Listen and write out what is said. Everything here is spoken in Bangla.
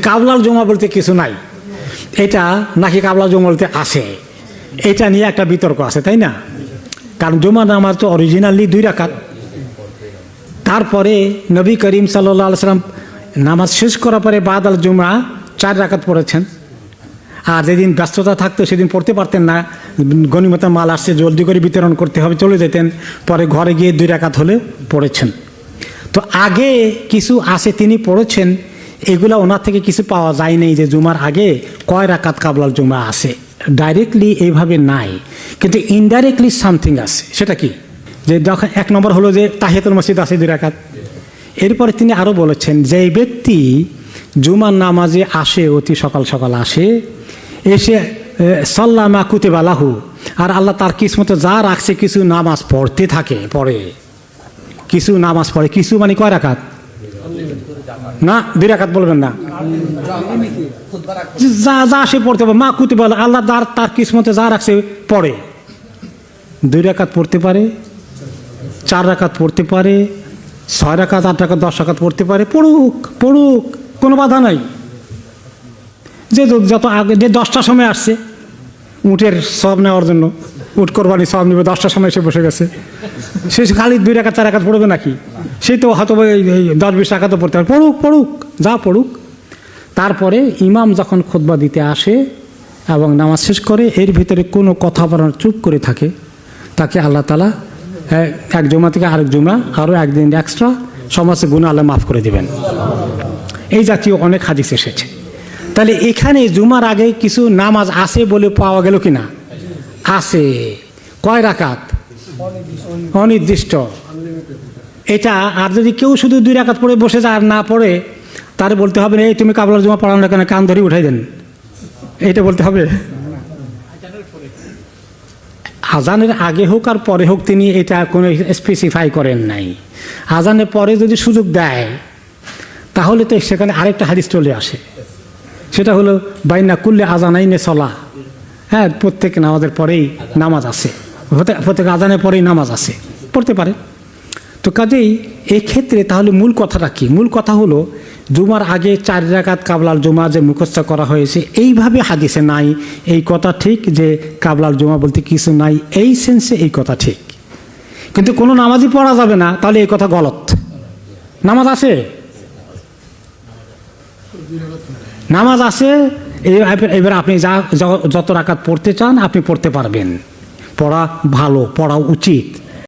কাবলাল জুমা বলতে কিছু নাই, এটা নাকি কাবলাল জুমা বলতে আসে, এটা নিয়ে একটা বিতর্ক আছে, তাই না? কারণ জুমা নামাজ তো অরিজিনালি 2 রাকাত। তারপরে নবী করিম সাল্লাল্লাহু আলাইহি সাল্লাম নামাজ শেষ করার পরে বাদাল জুমা 4 রাকাত পড়েছেন। আর যেদিন ব্যস্ততা থাকতো সেদিন পড়তে পারতেন না, গনিমত মাল আসছে জলদি করে বিতরণ করতে হবে, চলে যেতেন, পরে ঘরে গিয়ে 2 রাকাত হলে পড়েছেন। তো আগে কিছু আছে তিনি পড়েছেন, এগুলো ওনার থেকে কিছু পাওয়া যায় নাই যে জুমার আগে কয় রাকাত কাবলাল জুমা আছে, ডাইরেক্টলি এইভাবে নাই, কিন্তু ইনডাইরেক্টলি সামথিং আছে। সেটা কি? যে যখন 1 নম্বর হলো যে তাহিয়াতুল মসজিদ আছে 2 রাকাত। এরপরে তিনি আরও বলেছেন যে এই ব্যক্তি জুমার নামাজে আসে, অতি সকাল সকাল আসে, এসে সাল্লামা কুতিবা লাহু, আর আল্লাহ তার কিসমতে যা রাখছে কিছু নামাজ পড়তে থাকে, পড়ে কিছু নামাজ পড়ে, কিছু মানে কয় রাকাত না, 2 রাকাত বলবেন না, যা যা সে পড়তে পারে, মা কুতিবা আল্লাহ তার কিসমতে যা রাখছে পড়ে। 2 রাকাত পড়তে পারে, 4 রাকাত পড়তে পারে, 6 রাকাত, 8 রাকাত, 10 রাকাত পড়তে পারে, পড়ুক পড়ুক, কোনো বাধা নাই। যে যত আগে যে 10টার সময় আসছে উটের সব নেওয়ার জন্য, উট কোরবানি সব নেবে, 10টার সময় এসে বসে গেছে, সে খালি 2 রাকাত 4 রাকাত পড়বে নাকি? সে তো হয়তো 10-20 রাকাতও পড়তে পারে, পড়ুক পড়ুক, যা পড়ুক। তারপরে ইমাম যখন খুতবা দিতে আসে এবং নামাজ শেষ করে, এর ভিতরে কোনো কথা বলার চুপ করে থাকে, তাকে আল্লাহ তাআলা এক জুমা থেকে আরেক জুমা আরও 1 দিন এক্সট্রা সমস্ত গুনাহ আল্লাহ মাফ করে দিবেন। এই জাতীয় অনেক হাদিস এসেছে। তাহলে এখানে জুমার আগে কিছু নামাজ আছে বলে পাওয়া গেল কিনা? আছে। কয় রাকাত? অনির্দিষ্ট। এটা আর যদি কেউ শুধু 2 রাকাত পড়ে বসে যায় আর না পড়ে, তারে বলতে হবে এই তুমি কাবলাল জুমা পড়ানো না কেন, কান ধরে উঠাই দেন, এটা বলতে হবে। আজানের আগে হোক আর পরে হোক তিনি এটা কোনো স্পেসিফাই করেন নাই। আজানের পরে যদি সুযোগ দেয় তাহলে তো সেখানে আরেকটা হাদিস চলে আসে, সেটা হলো বাইনা কুল্লে আজানাইনে সলা। হ্যাঁ, প্রত্যেক নামাজের পরেই নামাজ আছে, প্রত্যেক আজানের পরেই নামাজ আছে, পড়তে পারে। তো কাজেই এই ক্ষেত্রে তাহলে মূল কথাটা কি? মূল কথা হলো জুমার আগে 4 রাকাত কাবলাল জুমা যে মুখস্থ করা হয়েছে, এইভাবে হাদিসে নাই, এই কথা ঠিক যে কাবলাল জুমা বলতে কিছু নাই, এই সেন্সে এই কথা ঠিক। কিন্তু কোনো নামাজই পড়া যাবে না, তাহলে এই কথা গলত। নামাজ আছে, নামাজ আছে, এবার আপনি যত রাকাত পড়তে চান আপনি পড়তে পারবেন, পড়া ভালো, পড়া উচিত।